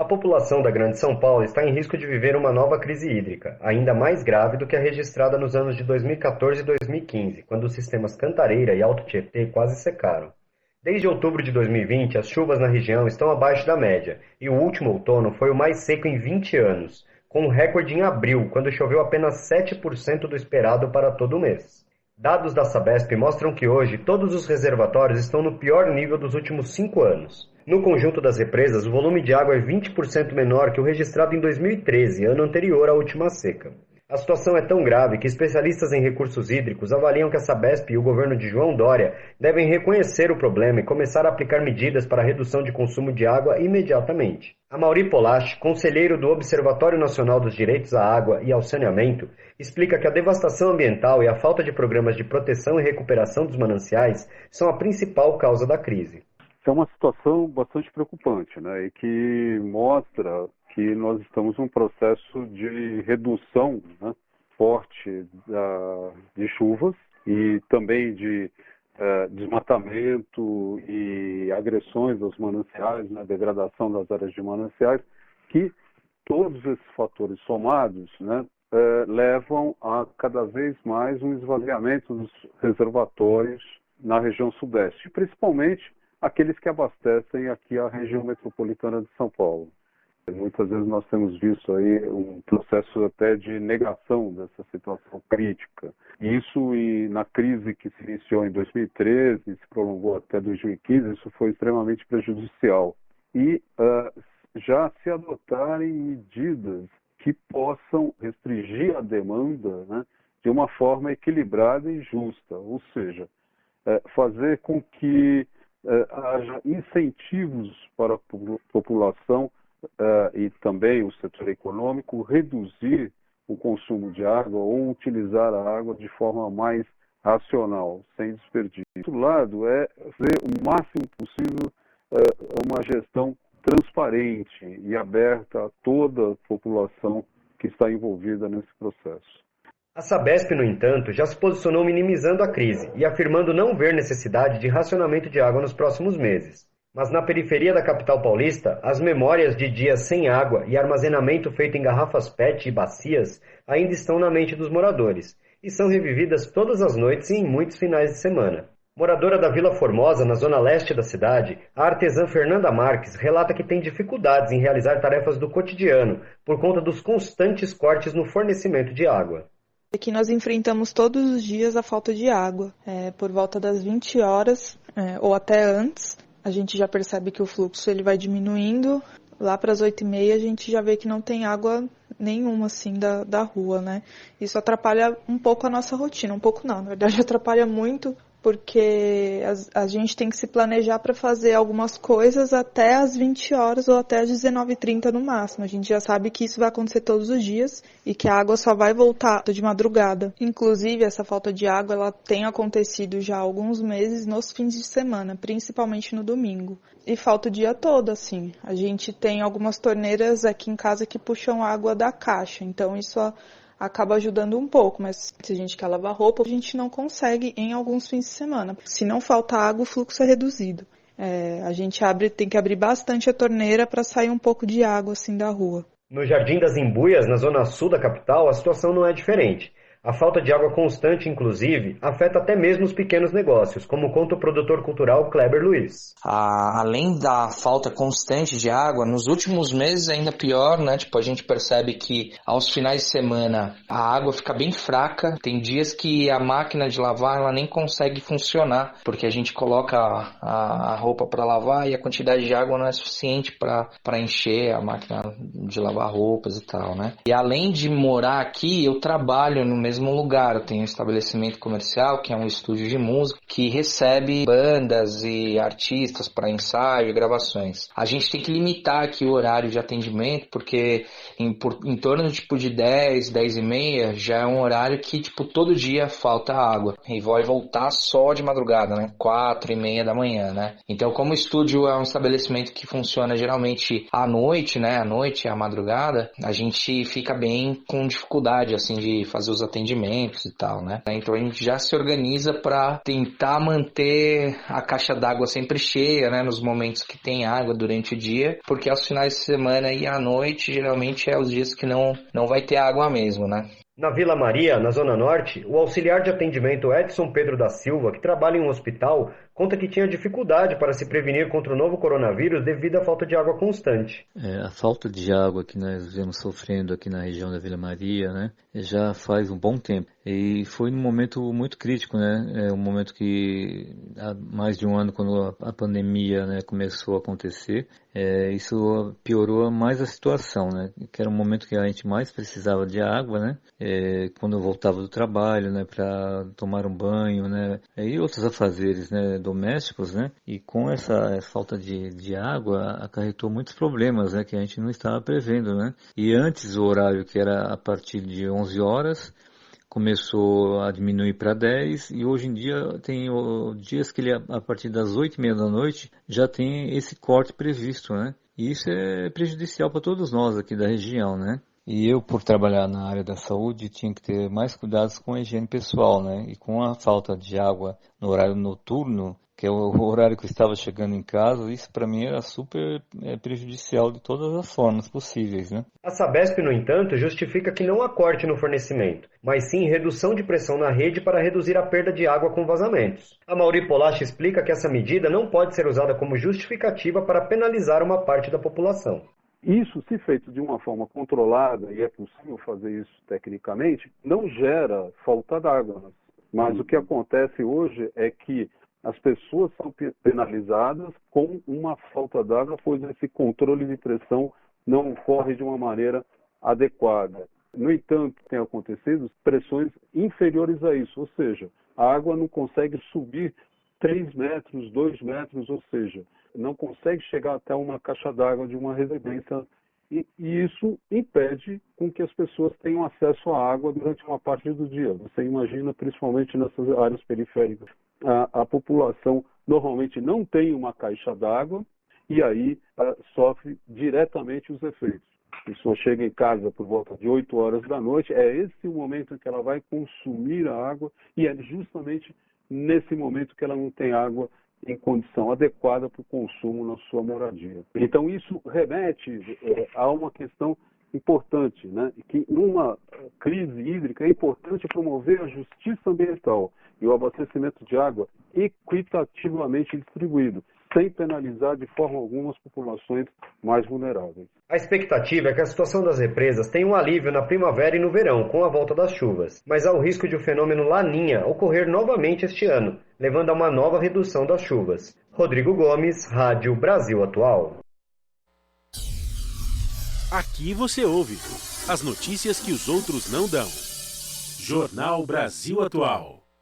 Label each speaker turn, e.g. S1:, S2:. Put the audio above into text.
S1: população da Grande São Paulo está em risco de viver uma nova crise hídrica, ainda mais grave do que a registrada nos anos de 2014 e 2015, quando os sistemas Cantareira e Alto Tietê quase secaram. Desde outubro de 2020, as chuvas na região estão abaixo da média, e o último outono foi o mais seco em 20 anos, com um recorde em abril, quando choveu apenas 7% do esperado para todo o mês. Dados da Sabesp mostram que hoje todos os reservatórios estão no pior nível dos últimos 5 anos. No conjunto das represas, o volume de água é 20% menor que o registrado em 2013, ano anterior à última seca. A situação é tão grave que especialistas em recursos hídricos avaliam que a Sabesp e o governo de João Dória devem reconhecer o problema e começar a aplicar medidas para a redução de consumo de água imediatamente. Amaury Polache, conselheiro do Observatório Nacional dos Direitos à Água e ao Saneamento, explica que a devastação ambiental e a falta de programas de proteção e recuperação dos mananciais são a principal causa da crise.
S2: É uma situação bastante preocupante, né? E que mostra que nós estamos num processo de redução, né, forte de chuvas e também de desmatamento e agressões aos mananciais, né, degradação das áreas de mananciais, que todos esses fatores somados, né, levam a cada vez mais um esvaziamento dos reservatórios na região sudeste, principalmente aqueles que abastecem aqui a região metropolitana de São Paulo. Muitas vezes nós temos visto aí um processo até de negação dessa situação crítica. Isso, e na crise que se iniciou em 2013 e se prolongou até 2015, isso foi extremamente prejudicial. E já se adotarem medidas que possam restringir a demanda, né, de uma forma equilibrada e justa, ou seja, fazer com que haja incentivos para a população e também o setor econômico reduzir o consumo de água ou utilizar a água de forma mais racional, sem desperdício. Do outro lado, é fazer o máximo possível uma gestão transparente e aberta a toda a população que está envolvida nesse processo.
S1: A Sabesp, no entanto, já se posicionou minimizando a crise e afirmando não ver necessidade de racionamento de água nos próximos meses. Mas na periferia da capital paulista, as memórias de dias sem água e armazenamento feito em garrafas PET e bacias ainda estão na mente dos moradores e são revividas todas as noites e em muitos finais de semana. Moradora da Vila Formosa, na zona leste da cidade, a artesã Fernanda Marques relata que tem dificuldades em realizar tarefas do cotidiano por conta dos constantes cortes no fornecimento de água.
S3: Aqui nós enfrentamos todos os dias a falta de água. Por volta das 20 horas ou até antes, a gente já percebe que o fluxo ele vai diminuindo. Lá para as 8h30 a gente já vê que não tem água nenhuma assim da rua, né? Isso atrapalha um pouco a nossa rotina, um pouco não, na verdade atrapalha muito, porque a gente tem que se planejar para fazer algumas coisas até as 20 horas ou até as 19h30 no máximo. A gente já sabe que isso vai acontecer todos os dias e que a água só vai voltar de madrugada. Inclusive, essa falta de água ela tem acontecido já há alguns meses nos fins de semana, principalmente no domingo. E falta o dia todo, assim. A gente tem algumas torneiras aqui em casa que puxam água da caixa, então isso acaba ajudando um pouco, mas se a gente quer lavar roupa, a gente não consegue em alguns fins de semana. Se não falta água, o fluxo é reduzido. A gente tem que abrir bastante a torneira para sair um pouco de água assim da rua.
S1: No Jardim das Embuias, na zona sul da capital, a situação não é diferente. A falta de água constante, inclusive, afeta até mesmo os pequenos negócios, como conta o produtor cultural Kleber Luiz.
S4: Além da falta constante de água, nos últimos meses ainda pior, né? A gente percebe que aos finais de semana a água fica bem fraca. Tem dias que a máquina de lavar ela nem consegue funcionar, porque a gente coloca a roupa para lavar e a quantidade de água não é suficiente para encher a máquina de lavar roupas e tal, né? E além de morar aqui, eu trabalho no mesmo lugar. Eu tenho um estabelecimento comercial, que é um estúdio de música, que recebe bandas e artistas para ensaio e gravações. A gente tem que limitar aqui o horário de atendimento, porque em torno de 10, 10h30, já é um horário que todo dia falta água. E vai voltar só de madrugada, né? 4h30 da manhã, né? Então, como o estúdio é um estabelecimento que funciona geralmente à noite, né? À noite, à madrugada, a gente fica bem com dificuldade, assim, de fazer os atendimentos atendimentos e tal, né? Então a gente já se organiza para tentar manter a caixa d'água sempre cheia, né? Nos momentos que tem água durante o dia, porque aos finais de semana e à noite, geralmente é os dias que não vai ter água mesmo, né?
S1: Na Vila Maria, na Zona Norte, o auxiliar de atendimento Edson Pedro da Silva, que trabalha em um hospital, conta que tinha dificuldade para se prevenir contra o novo coronavírus devido à falta de água constante.
S5: A falta de água que nós vemos sofrendo aqui na região da Vila Maria, né, já faz um bom tempo. E foi num momento muito crítico, né, um momento que há mais de um ano, quando a pandemia, né, começou a acontecer, isso piorou mais a situação, né, que era um momento que a gente mais precisava de água, né, quando eu voltava do trabalho, né, para tomar um banho, né, e outros afazeres, né, domésticos, né, e com essa falta de água acarretou muitos problemas, né, que a gente não estava prevendo, né, e antes o horário que era a partir de 11 horas, começou a diminuir para 10 e hoje em dia tem dias que ele a partir das 8h30 da noite já tem esse corte previsto, né, e isso é prejudicial para todos nós aqui da região, né. E eu, por trabalhar na área da saúde, tinha que ter mais cuidados com a higiene pessoal, né? E com a falta de água no horário noturno, que é o horário que eu estava chegando em casa, isso para mim era super prejudicial de todas as formas possíveis, né?
S1: A Sabesp, no entanto, justifica que não há corte no fornecimento, mas sim redução de pressão na rede para reduzir a perda de água com vazamentos. A Mauri Polache explica que essa medida não pode ser usada como justificativa para penalizar uma parte da população.
S2: Isso, se feito de uma forma controlada, e é possível fazer isso tecnicamente, não gera falta d'água. Mas o que acontece hoje é que as pessoas são penalizadas com uma falta d'água, pois esse controle de pressão não ocorre de uma maneira adequada. No entanto, tem acontecido pressões inferiores a isso, ou seja, a água não consegue subir 3 metros, 2 metros, ou seja, não consegue chegar até uma caixa d'água de uma residência e isso impede com que as pessoas tenham acesso à água durante uma parte do dia. Você imagina, principalmente nessas áreas periféricas, a população normalmente não tem uma caixa d'água e aí sofre diretamente os efeitos. A pessoa chega em casa por volta de 8 horas da noite, é esse o momento em que ela vai consumir a água e é justamente nesse momento que ela não tem água em condição adequada para o consumo na sua moradia. Então, isso remete a uma questão importante, né? Que numa crise hídrica é importante promover a justiça ambiental e o abastecimento de água equitativamente distribuído, sem penalizar de forma alguma as populações mais vulneráveis.
S1: A expectativa é que a situação das represas tenha um alívio na primavera e no verão, com a volta das chuvas, mas há o risco de o fenômeno Laninha ocorrer novamente este ano, levando a uma nova redução das chuvas. Rodrigo Gomes, Rádio Brasil Atual.
S6: Aqui você ouve as notícias que os outros não dão. Jornal Brasil Atual.